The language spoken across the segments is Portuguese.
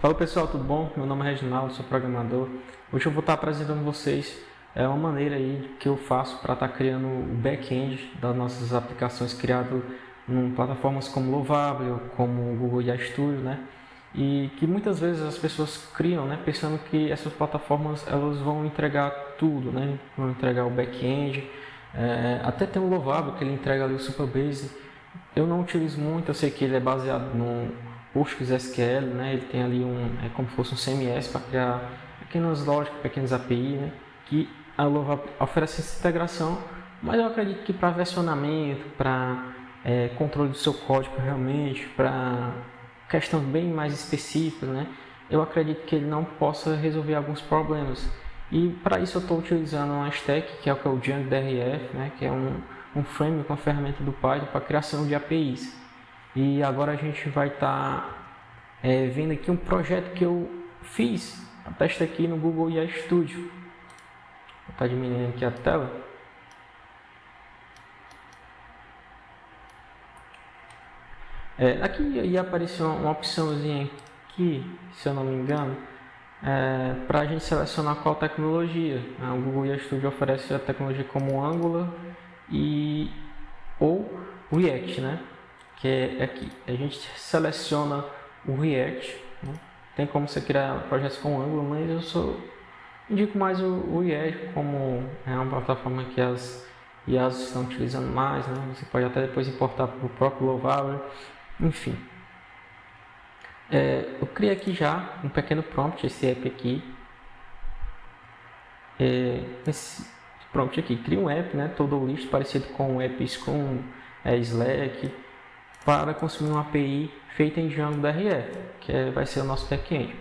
Fala pessoal, tudo bom? Meu nome é Reginaldo, sou programador. Hoje eu vou estar apresentando vocês uma maneira aí que eu faço para estar criando o back-end das nossas aplicações criado em plataformas como Lovable, como o Google IA Studio, né? E que muitas vezes as pessoas criam, né? Pensando que essas plataformas elas vão entregar tudo, né? Vão entregar o back-end, até tem o Lovable que ele entrega ali o Supabase. Eu não utilizo muito, eu sei que ele é baseado no PostgreSQL, né? Ele tem ali é como se fosse um CMS para criar pequenas lógicas, pequenas API, né? Que a Lova oferece essa integração, mas eu acredito que para versionamento, para controle do seu código realmente, para questões bem mais específicas, né? Eu acredito que ele não possa resolver alguns problemas. E para isso eu estou utilizando uma stack, que é o DjangoDRF, né? Que é um framework, uma ferramenta do Python para criação de APIs. E agora a gente vai estar vendo aqui um projeto que eu fiz, a teste aqui no Google IA Studio. Vou estar diminuindo aqui a tela. Aqui ia aparecer uma opçãozinha aqui, se eu não me engano, para a gente selecionar qual tecnologia. O Google IA Studio oferece a tecnologia como Angular ou React, né? Que é aqui. A gente seleciona o React, né? Tem como você criar projetos com Angular, mas indico mais o React como é uma plataforma que as IAs estão utilizando mais, né? Você pode até depois importar para o próprio Lovable, enfim. Eu criei aqui já um pequeno prompt, esse app aqui. Esse prompt aqui, cria um app, né? Todo list parecido com o app Scrum, Slack, para consumir uma API feita em DjangoDRF, que vai ser o nosso back-end.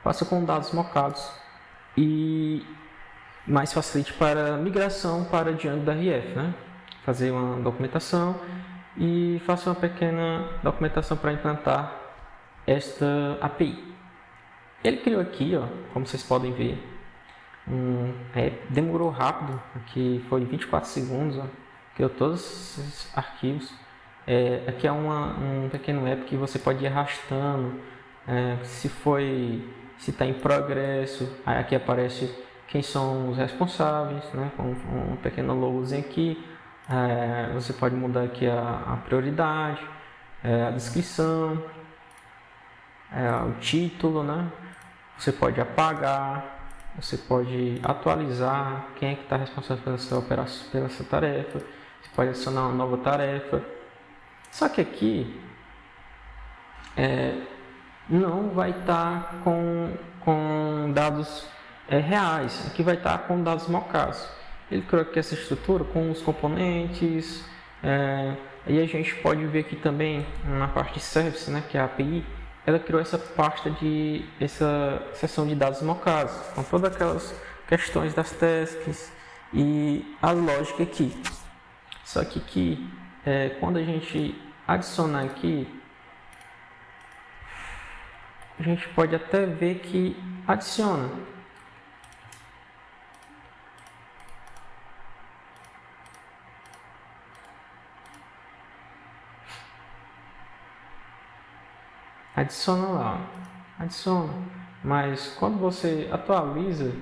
Faça com dados mocados e mais facilite para migração para DjangoDRF, né? Fazer uma documentação e faça uma pequena documentação para implantar esta API. Ele criou aqui, ó, como vocês podem ver, demorou rápido, aqui foi 24 segundos, ó, criou todos esses arquivos. Aqui é um pequeno app que você pode ir arrastando, se está em progresso, aí aqui aparece quem são os responsáveis, né, com um pequeno logozinho aqui. Você pode mudar aqui a prioridade, a descrição, o título, né? Você pode apagar, você pode atualizar quem é que está responsável pela essa tarefa, você pode adicionar uma nova tarefa. Só que aqui não vai estar com dados reais, aqui vai estar com dados mocados. Ele criou aqui essa estrutura com os componentes, e a gente pode ver aqui também na parte de service, né, que é a API, ela criou essa essa seção de dados mocados, com todas aquelas questões das tasks e a lógica aqui. Só que aqui, quando a gente adicionar aqui, a gente pode até ver que adiciona. Adiciona lá, adiciona. Mas quando você atualiza,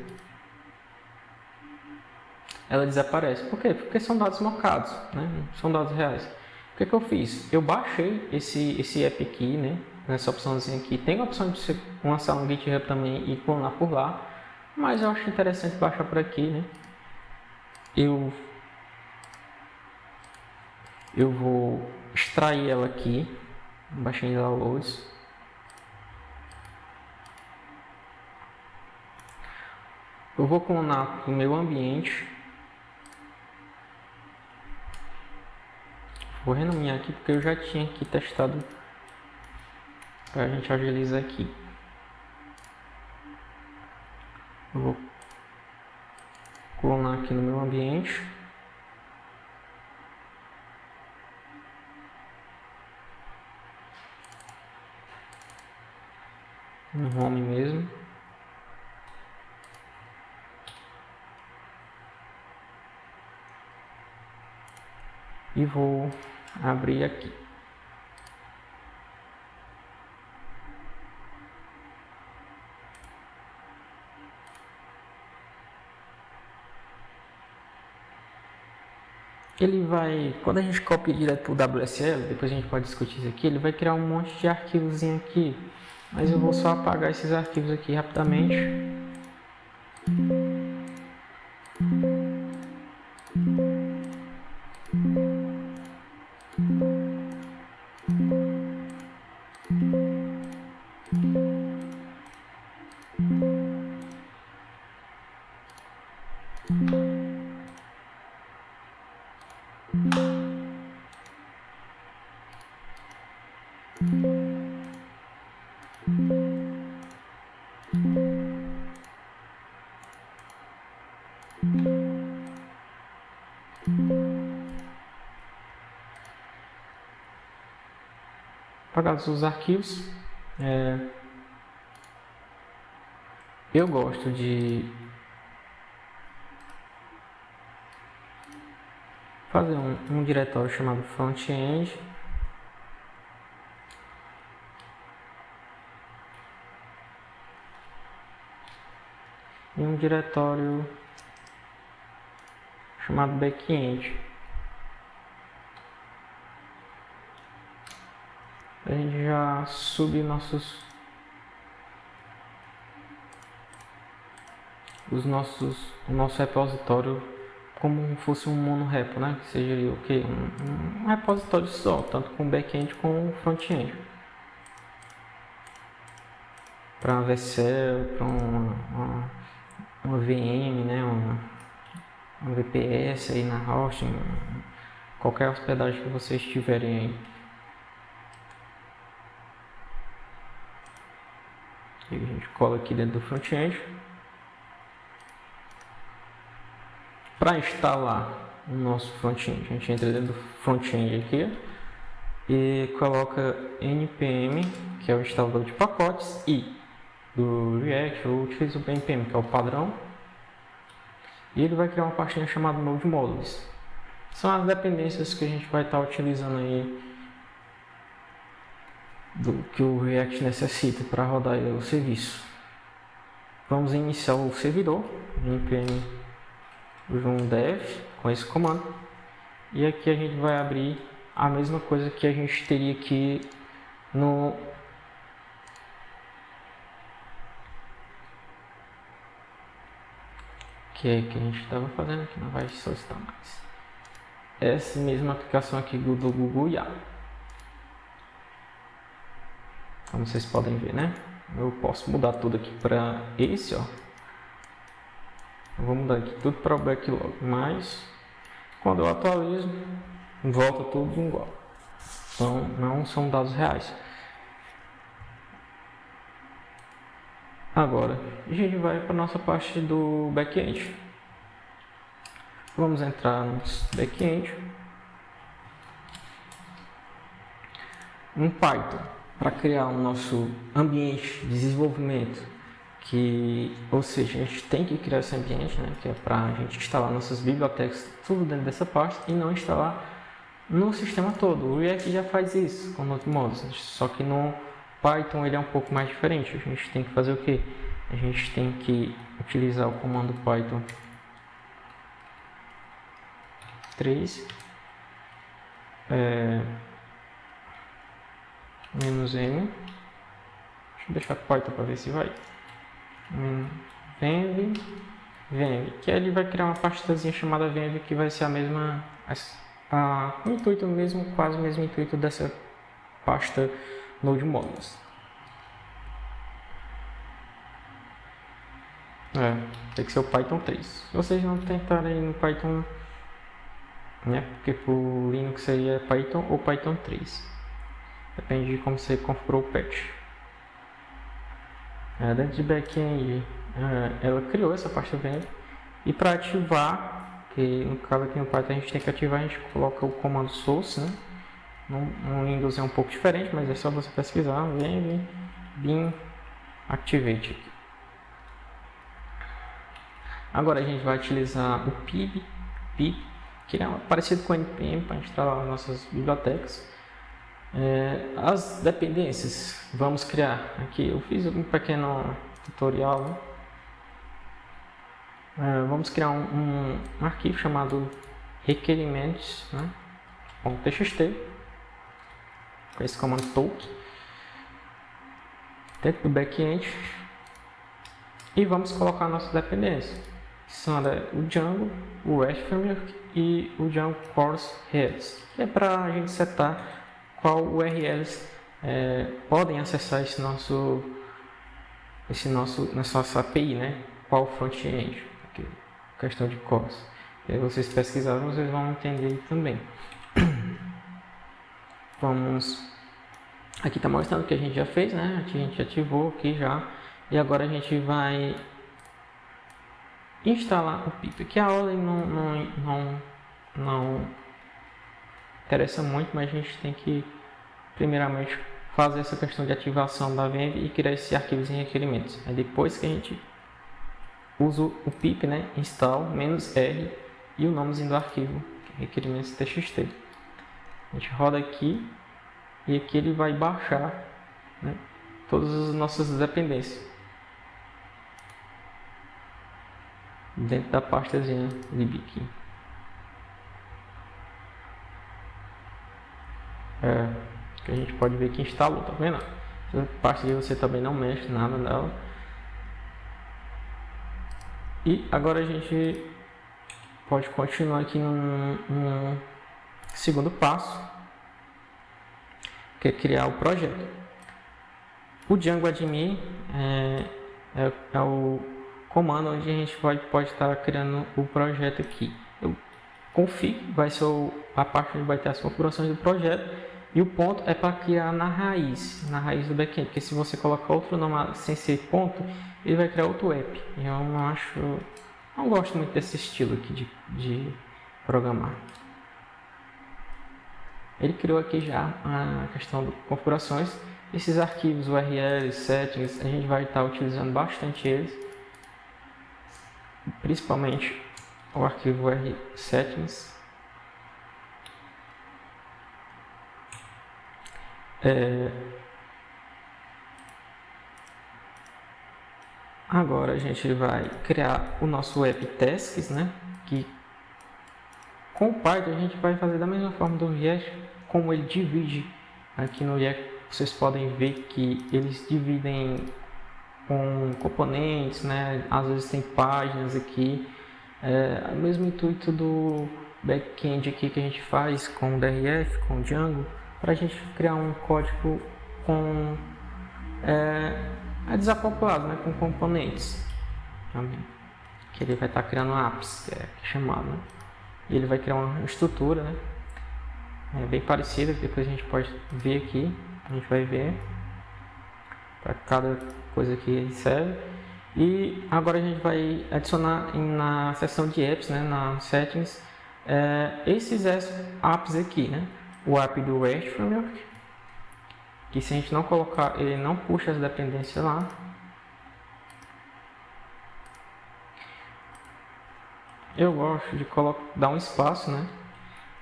ela desaparece. Por quê? Porque são dados mocados, né? São dados reais. O que eu fiz? Eu baixei esse app aqui, né? Nessa opçãozinha aqui. Tem a opção de você lançar um GitHub também e clonar por lá. Mas eu acho interessante baixar por aqui, né? Eu vou extrair ela aqui. Baixei em downloads. Eu vou clonar no meu ambiente. Vou renomear aqui porque eu já tinha aqui testado para a gente agilizar aqui. Eu vou clonar aqui no meu ambiente. No home mesmo. E vou abrir aqui. ele vai, quando a gente copia direto para o WSL, depois a gente pode discutir isso aqui, ele vai criar um monte de arquivos aqui, mas eu vou só apagar esses arquivos aqui rapidamente. Apagados os arquivos, eu gosto de fazer um diretório chamado front-end e um diretório chamado back-end. A gente já subir o nosso repositório como fosse um monorepo, né? Que seja o que? Um repositório só, tanto com back-end como front-end. Para uma VSL, para uma VM, né? Uma VPS aí na hosting, qualquer hospedagem que vocês tiverem aí. E a gente cola aqui dentro do front-end. Para instalar o nosso front-end, a gente entra dentro do front-end aqui e coloca npm, que é o instalador de pacotes, e do React eu utilizo o npm, que é o padrão, e ele vai criar uma pastinha chamada Node Modules. São as dependências que a gente vai estar utilizando aí do que o React necessita para rodar o serviço. Vamos iniciar o servidor, npm dev, com esse comando, e aqui a gente vai abrir a mesma coisa que a gente teria aqui no que a gente estava fazendo aqui, não vai solicitar mais. Essa mesma aplicação aqui do Google IA. Como vocês podem ver, né? Eu posso mudar tudo aqui para esse, ó. Eu vou mudar aqui tudo para o backlog, mas quando eu atualizo, volta tudo igual. Então, não são dados reais. Agora, a gente vai para a nossa parte do back-end. Vamos entrar no back-end. Um Python para criar o nosso ambiente de desenvolvimento, ou seja, a gente tem que criar esse ambiente, né, que é para a gente instalar nossas bibliotecas tudo dentro dessa parte e não instalar no sistema todo. O React já faz isso com Node Modules, só que no Python ele é um pouco mais diferente. A gente tem que fazer o que? A gente tem que utilizar o comando Python 3 -m. Deixa eu deixar Python para ver se vai. Venv, que ele vai criar uma pastazinha chamada venv, que vai ser a mesma, o intuito mesmo, quase o mesmo intuito dessa pasta Node Modules. Tem que ser o Python 3. Se vocês não tentarem no Python, né, porque por Linux seria Python ou Python 3. Depende de como você configurou o patch. Dentro de back-end, ela criou essa pasta venv. E para ativar, que no caso aqui no Python a gente tem que ativar, a gente coloca o comando source, né? No Windows é um pouco diferente, mas é só você pesquisar venv bin activate. Agora a gente vai utilizar o pib, que é parecido com o npm para instalar nossas bibliotecas. As dependências, vamos criar aqui, eu fiz um pequeno tutorial, né? Vamos criar um arquivo chamado requerimentos, né, .txt, com esse comando token, dentro do back-end, e vamos colocar nossas dependências, que são o Django, o REST Framework e o Django Core Heads, que é para a gente setar qual URLs podem acessar nossa API, né? Qual front-end, questão de cores. E aí vocês pesquisaram, vocês vão entender também. Aqui está mostrando que a gente já fez, né? A gente ativou aqui já. E agora a gente vai instalar o pip. Que a ordem não interessa muito, mas a gente tem que primeiramente fazer essa questão de ativação da VM e criar esse arquivo em requerimentos. Aí depois que a gente usa o pip, né, install -r e o nomezinho do arquivo, requerimentos txt. A gente roda aqui e aqui ele vai baixar, né, todas as nossas dependências dentro da pastazinha lib aqui. Que a gente pode ver que instalou, tá vendo? Essa parte aqui você também não mexe nada nela. E agora a gente pode continuar aqui no segundo passo, que é criar o projeto. O Django Admin é o comando onde a gente pode estar criando o projeto aqui. O config vai ser a parte onde vai ter as configurações do projeto. E o ponto é para criar na raiz do backend, porque se você colocar outro nome sem ser ponto, ele vai criar outro app. Eu não gosto muito desse estilo aqui de programar. Ele criou aqui já a questão de configurações. Esses arquivos URL, settings, a gente vai estar utilizando bastante eles, principalmente o arquivo URL settings. Agora a gente vai criar o nosso app tasks, né? Que com o Python a gente vai fazer da mesma forma do React, como ele divide aqui no React. Vocês podem ver que eles dividem com componentes, né? Às vezes tem páginas aqui. O mesmo intuito do back-end aqui que a gente faz com o DRF, com o Django, para a gente criar um código com desacoplado, né, com componentes também, que ele vai estar criando apps, que é chamado, né? E ele vai criar uma estrutura, né, bem parecida, que depois a gente pode ver aqui, a gente vai ver para cada coisa que serve. E agora a gente vai adicionar na seção de apps, né, na settings, esses apps aqui, né? O app do REST Framework, que se a gente não colocar, ele não puxa as dependências lá. Eu gosto de dar um espaço, né?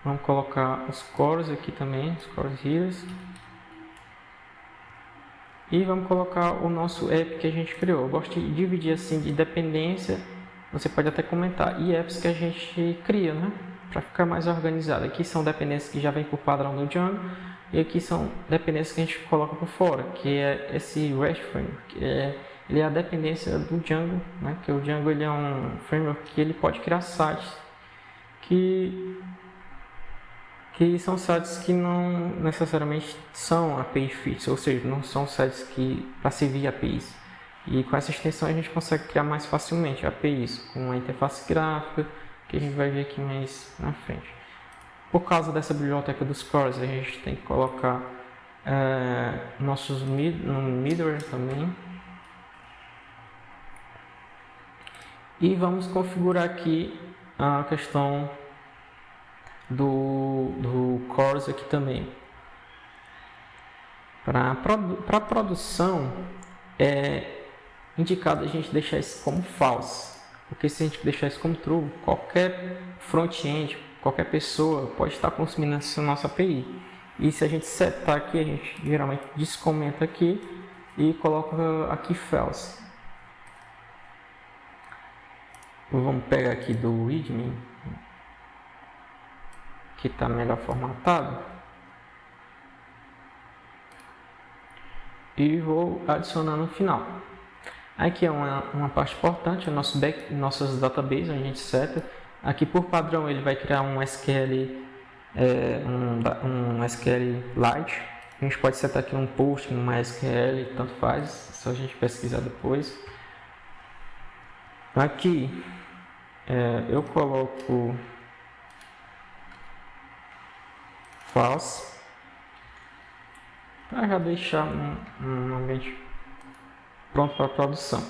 Vamos colocar os cores aqui também, os cores headers. E vamos colocar o nosso app que a gente criou. Eu gosto de dividir assim de dependência. Você pode até comentar. E apps que a gente cria, né? Para ficar mais organizado. Aqui são dependências que já vem por padrão do Django. E aqui são dependências que a gente coloca por fora. Que é esse REST Framework. Ele é a dependência do Django, né? Que o Django ele é um framework que ele pode criar sites. Que são sites que não necessariamente são API fits, ou seja, não são sites que para servir APIs. E com essa extensão a gente consegue criar mais facilmente APIs com a interface gráfica, que a gente vai ver aqui mais na frente. Por causa dessa biblioteca dos cores, a gente tem que colocar nossos middleware também. E vamos configurar aqui a questão do cores aqui também. Para produção é indicado a gente deixar isso como false, porque se a gente deixar isso como true, qualquer front-end, qualquer pessoa pode estar consumindo essa nossa API. E se a gente setar aqui, a gente geralmente descomenta aqui e coloca aqui false. Vamos pegar aqui do readme. que está melhor formatado. E vou adicionar no final. Aqui é uma parte importante, o nosso nossas databases, a gente seta. Aqui por padrão ele vai criar um SQL, um SQLite. A gente pode setar aqui um post, um MySQL, tanto faz, só a gente pesquisar depois. Aqui eu coloco false para já deixar um ambiente pronto para produção.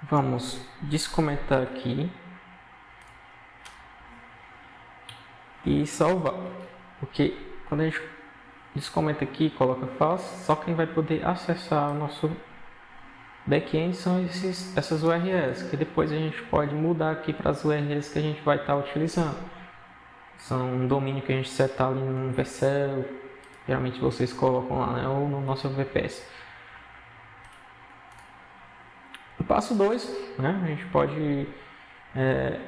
Vamos descomentar aqui e salvar, porque quando a gente descomenta aqui e coloca false, só quem vai poder acessar o nosso back-end são essas URLs, que depois a gente pode mudar aqui para as URLs que a gente vai estar utilizando. São um domínio que a gente seta ali no Vercel, geralmente vocês colocam lá, né, ou no nosso VPS. O passo 2, né, a gente pode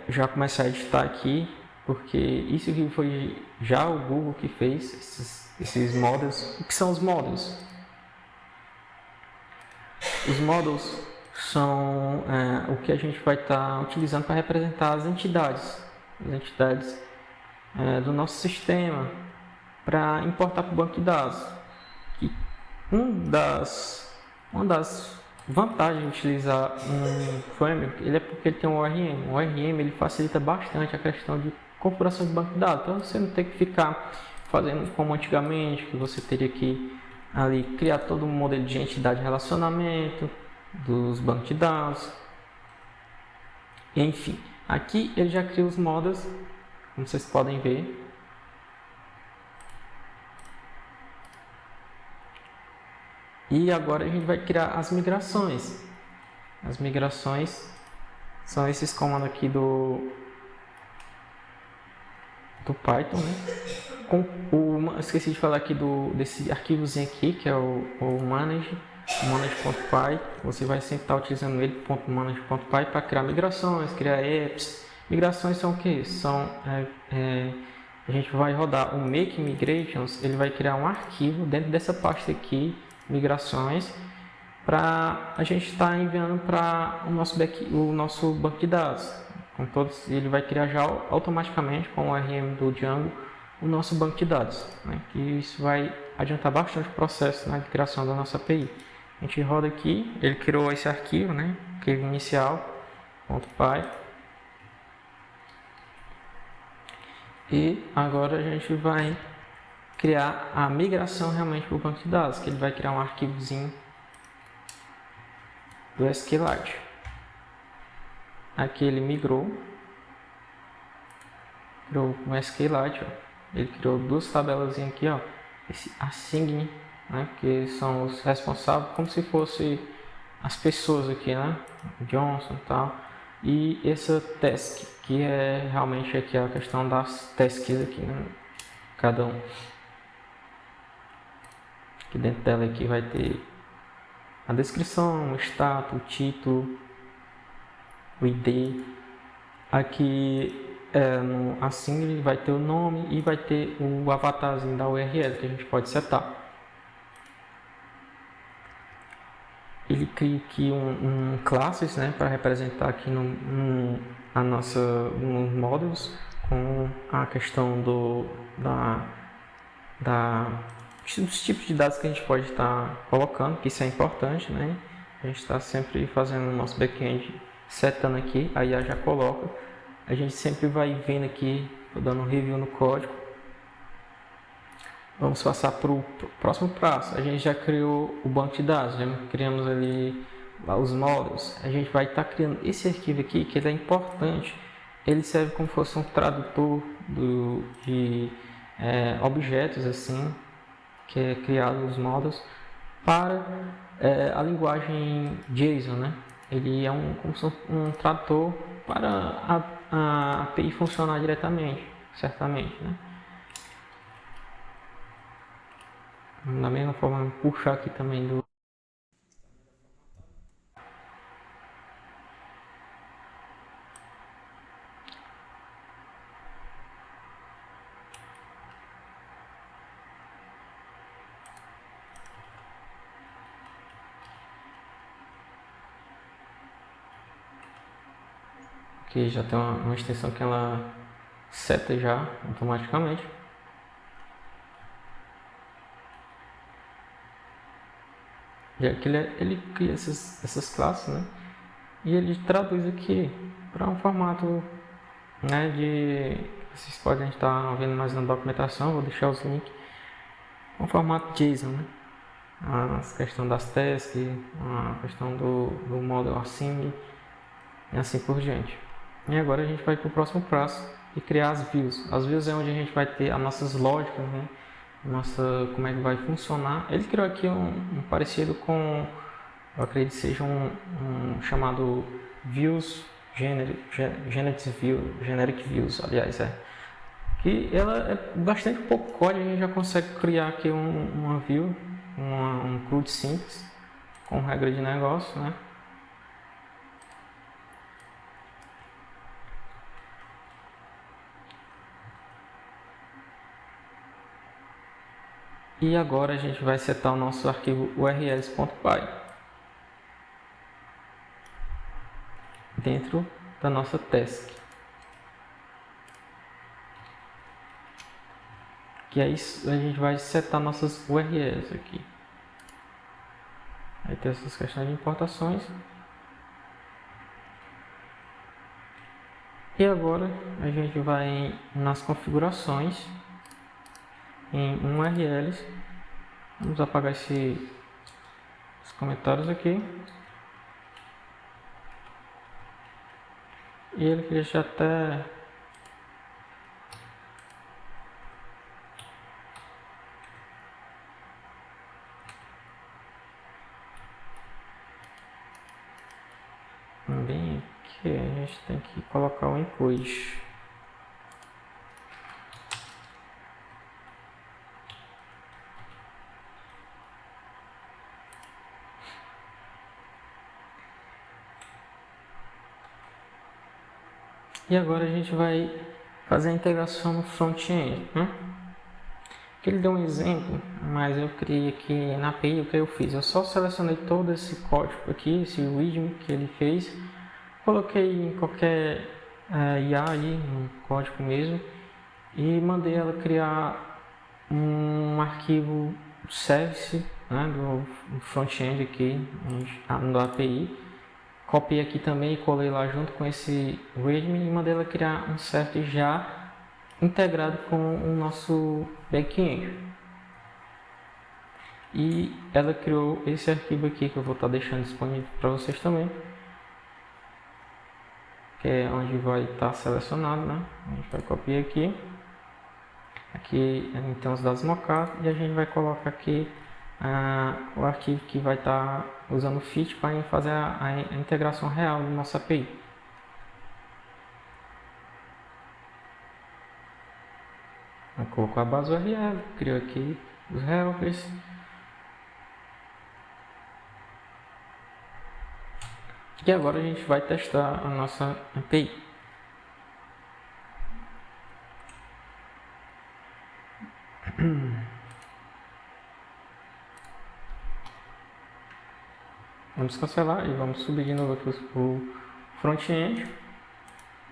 já começar a editar aqui, porque isso aqui foi já o Google que fez, esses models. O que são os models? Os models são o que a gente vai estar utilizando para representar as entidades do nosso sistema, para importar para o banco de dados. E uma das vantagens de utilizar um framework ele é porque ele tem um ORM. O ORM ele facilita bastante a questão de configuração de banco de dados, então você não tem que ficar fazendo como antigamente, que você teria que ali criar todo um modelo de entidade de relacionamento dos bancos de dados. Enfim, aqui ele já cria os models, como vocês podem ver. E agora a gente vai criar as migrações. As migrações são esses comandos aqui do Python, né? Esqueci de falar aqui desse arquivozinho aqui, que é o manage.py. Você vai sempre estar utilizando ele, .manage.py, para criar migrações, criar apps. Migrações são o que? A gente vai rodar o make migrations, ele vai criar um arquivo dentro dessa pasta aqui, migrações, para a gente estar enviando para o nosso banco de dados. Com todos, ele vai criar já automaticamente com o ORM do Django o nosso banco de dados, né? Que isso vai adiantar bastante o processo na criação da nossa API. A gente roda aqui, ele criou esse arquivo, né? Arquivo inicial.py. E agora a gente vai criar a migração realmente para o banco de dados, que ele vai criar um arquivozinho do SQLite. Aqui ele migrou um SQLite, ó. Ele criou duas tabelas aqui, ó, esse assign, né, que são os responsáveis, como se fosse as pessoas aqui, né, Johnson e tal, e essa task, que é realmente aqui a questão das tasks aqui, né, cada um. Aqui dentro dela aqui vai ter a descrição, o status, o título, o ID. Aqui no assign vai ter o nome e vai ter o avatarzinho da URL que a gente pode setar. Ele cria aqui um classes, né, para representar aqui nos models, com a questão dos tipos de dados que a gente pode estar colocando, que isso é importante, né? A gente está sempre fazendo o nosso back-end, setando aqui, aí já coloca. A gente sempre vai vendo aqui, dando um review no código. Vamos passar para o próximo passo. A gente já criou o banco de dados, já criamos ali lá os módulos. A gente vai estar criando esse arquivo aqui, que ele é importante. Ele serve como se fosse um tradutor de objetos, assim, que é criado nos módulos, para a linguagem JSON, né? Ele é como se fosse um tradutor para a API funcionar diretamente, certamente, né? Da mesma forma, puxar aqui também do que já tem uma extensão que ela seta já automaticamente. Já que ele cria essas classes, né? E ele traduz aqui para um formato, né, de... Vocês podem estar vendo mais na documentação, vou deixar os links. Um formato JSON, né? A questão das tasks, a questão do model assembly e assim por diante. E agora a gente vai para o próximo passo e criar as views. As views é onde a gente vai ter as nossas lógicas, né? Como é que vai funcionar. Ele criou aqui um parecido com, eu acredito que seja um chamado Views Generic Views, aliás, que ela é bastante pouco código, a gente já consegue criar aqui uma view, um CRUD simples, com regra de negócio, né? E agora a gente vai setar o nosso arquivo urls.py dentro da nossa task. Que aí a gente vai setar nossas URLs aqui. Aí tem essas questões de importações. E agora a gente vai nas configurações, em URLs. Vamos apagar os comentários aqui. E ele deixa até bem aqui, a gente tem que colocar o include. E agora a gente vai fazer a integração no front-end, né? Ele deu um exemplo, mas eu criei aqui na API o que eu fiz. Eu só selecionei todo esse código aqui, esse readme que ele fez, coloquei em qualquer IA aí, um código mesmo, e mandei ela criar um arquivo service, né, do front-end aqui no API. Copiei aqui também e colei lá junto com esse readme e mandei ela criar um service já integrado com o nosso back-end. E ela criou esse arquivo aqui que eu vou estar deixando disponível para vocês também, que é onde vai estar selecionado, né? A gente vai copiar aqui. Aqui a gente tem os dados mockup e a gente vai colocar aqui o arquivo que vai estar usando o fit para fazer a integração real da nossa API. Colocou a base URL, criou aqui os helpers. E agora a gente vai testar a nossa API. Vamos cancelar e vamos subir de novo aqui o front-end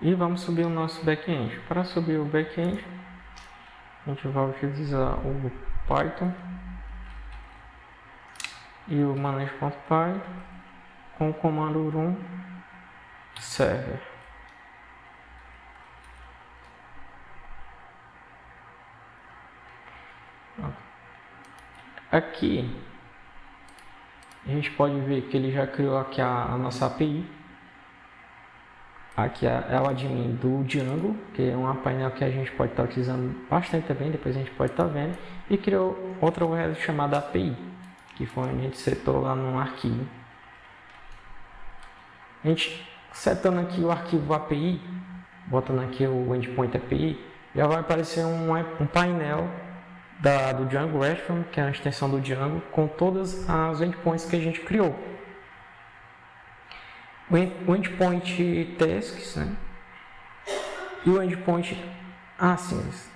e vamos subir o nosso back-end. Para subir o back-end, a gente vai utilizar o Python e o manage.py com o comando run server. Aqui a gente pode ver que ele já criou aqui a nossa API. Aqui é o admin do Django, que é uma painel que a gente pode estar utilizando bastante também, depois a gente pode estar vendo. E criou outra URL chamada API, que foi onde a gente setou lá no arquivo. A gente setando aqui o arquivo API, botando aqui o endpoint API, já vai aparecer um painel do Django REST, que é a extensão do Django, com todas as endpoints que a gente criou. O endpoint tasks, né? E o endpoint asyncs.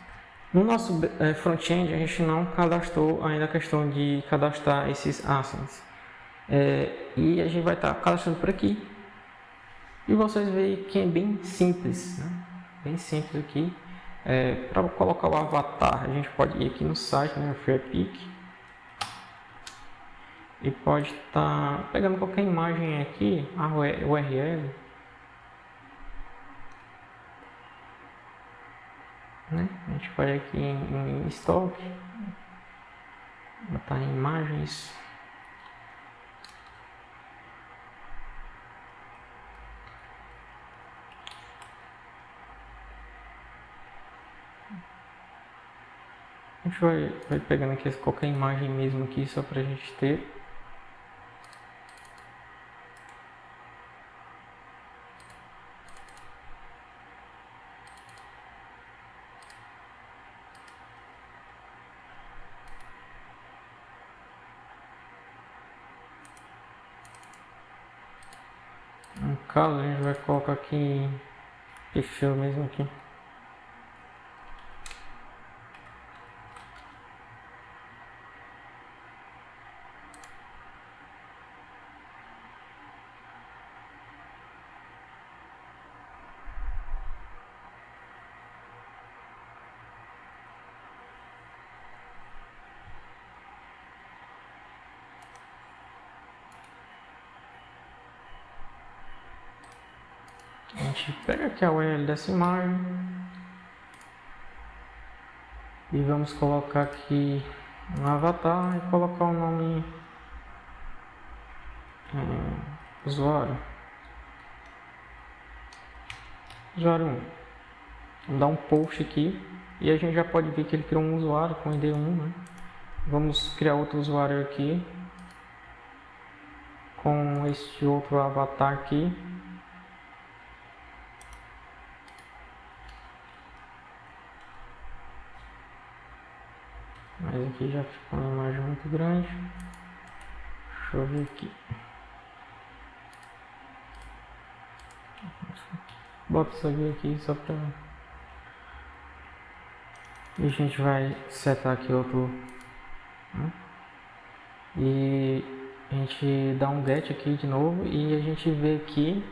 No nosso front-end, a gente não cadastrou ainda a questão de cadastrar esses asyncs. E a gente vai estar cadastrando por aqui. E vocês veem que é bem simples, né? Bem simples aqui. Para colocar o avatar, a gente pode ir aqui no site, né, Fairpic, e pode estar pegando qualquer imagem aqui, a URL, né? A gente pode aqui em estoque, botar em imagens. A gente vai pegando aqui qualquer imagem mesmo aqui, só para a gente ter. No caso, a gente vai colocar aqui em perfil mesmo aqui. A gente pega aqui a URL dessa imagem e vamos colocar aqui um avatar e colocar o nome usuário 1. Vamos dar um post aqui e a gente já pode ver que ele criou um usuário com ID1, né? Vamos criar outro usuário aqui com este outro avatar aqui. Mas aqui já ficou uma imagem muito grande. Deixa eu ver aqui. Bota isso aqui só para... E a gente vai setar aqui outro, né? E a gente dá um get aqui de novo e a gente vê aqui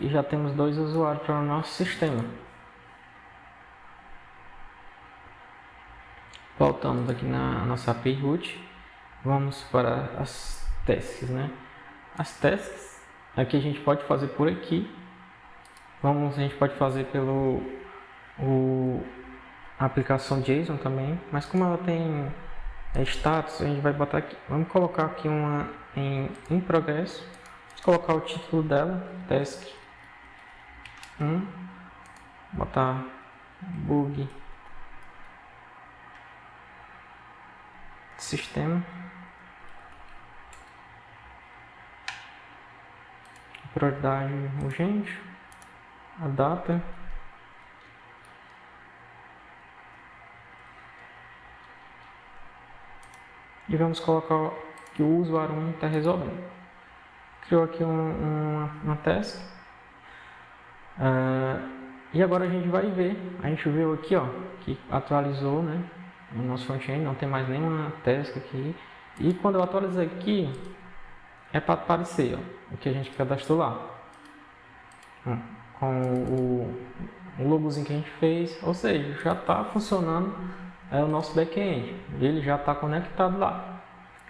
e já temos 2 usuários para o nosso sistema. Voltamos aqui na nossa API root, vamos para as tasks, né? As tasks aqui a gente pode fazer por aqui. A gente pode fazer pelo a aplicação JSON também, mas como ela tem status, a gente vai botar aqui. Vamos colocar aqui uma em progresso. Vamos colocar o título dela, task 1, botar bug sistema, prioridade urgente, a data, e vamos colocar que o usuário 1 está resolvendo. Criou aqui uma task. E agora a gente vai ver, a gente viu aqui, ó, que atualizou, né, o nosso front-end, não tem mais nenhuma task aqui. E quando eu atualizar aqui, é para aparecer, ó, o que a gente cadastrou lá, com o logozinho que a gente fez, ou seja, já está funcionando o nosso back-end, ele já está conectado lá.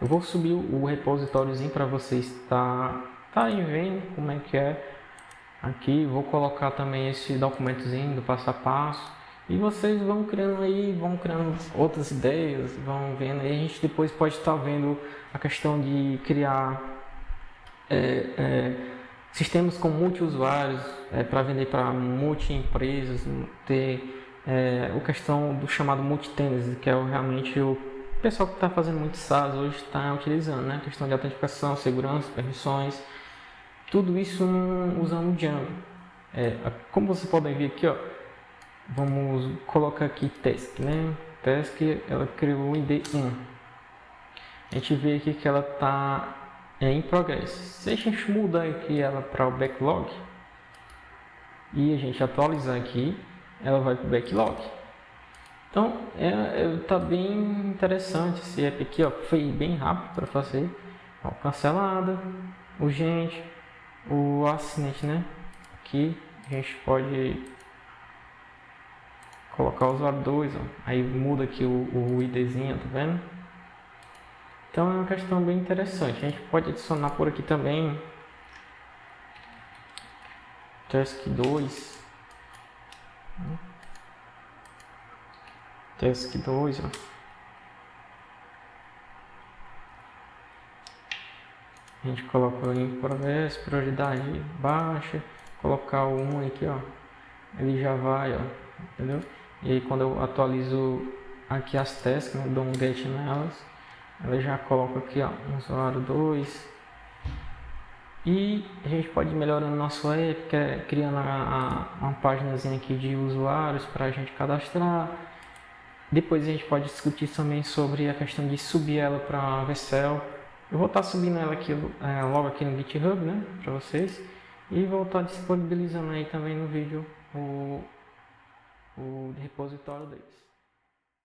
Eu vou subir o repositóriozinho para vocês estarem vendo como é que é aqui. Vou colocar também esse documentozinho do passo a passo e vocês vão criando aí, vão criando outras ideias, vão vendo aí. A gente depois pode estar vendo a questão de criar sistemas com multi-usuários para vender para multi-empresas, ter a questão do chamado multi-tenants, que é realmente o pessoal que está fazendo muito SaaS hoje está utilizando, né? A questão de autenticação, segurança, permissões, tudo isso usando o Django. Como vocês podem ver aqui, ó, vamos colocar aqui task, né? Task, ela criou o ID 1. A gente vê aqui que ela está em progress. Se a gente mudar aqui ela para o backlog e a gente atualizar aqui, ela vai para o backlog. Então tá bem interessante esse app aqui, ó, foi bem rápido para fazer. Ó, cancelada, urgente, o assinante, né? Aqui a gente pode colocar o usuário 2, ó. Aí muda aqui o IDzinho, tá vendo? Então é uma questão bem interessante. A gente pode adicionar por aqui também task 2. Task 2, ó. A gente coloca em progresso, prioridade baixa, colocar o 1 aqui, ó. Ele já vai, ó, entendeu? E aí quando eu atualizo aqui as tasks, né, dou um get nelas, ela já coloca aqui, ó, usuário 2. E a gente pode ir melhorando nosso app, criando uma páginazinha aqui de usuários para a gente cadastrar. Depois a gente pode discutir também sobre a questão de subir ela para a Vercel. Eu vou estar subindo ela aqui logo aqui no GitHub, né, para vocês. E vou estar disponibilizando aí também no vídeo o repositório deles.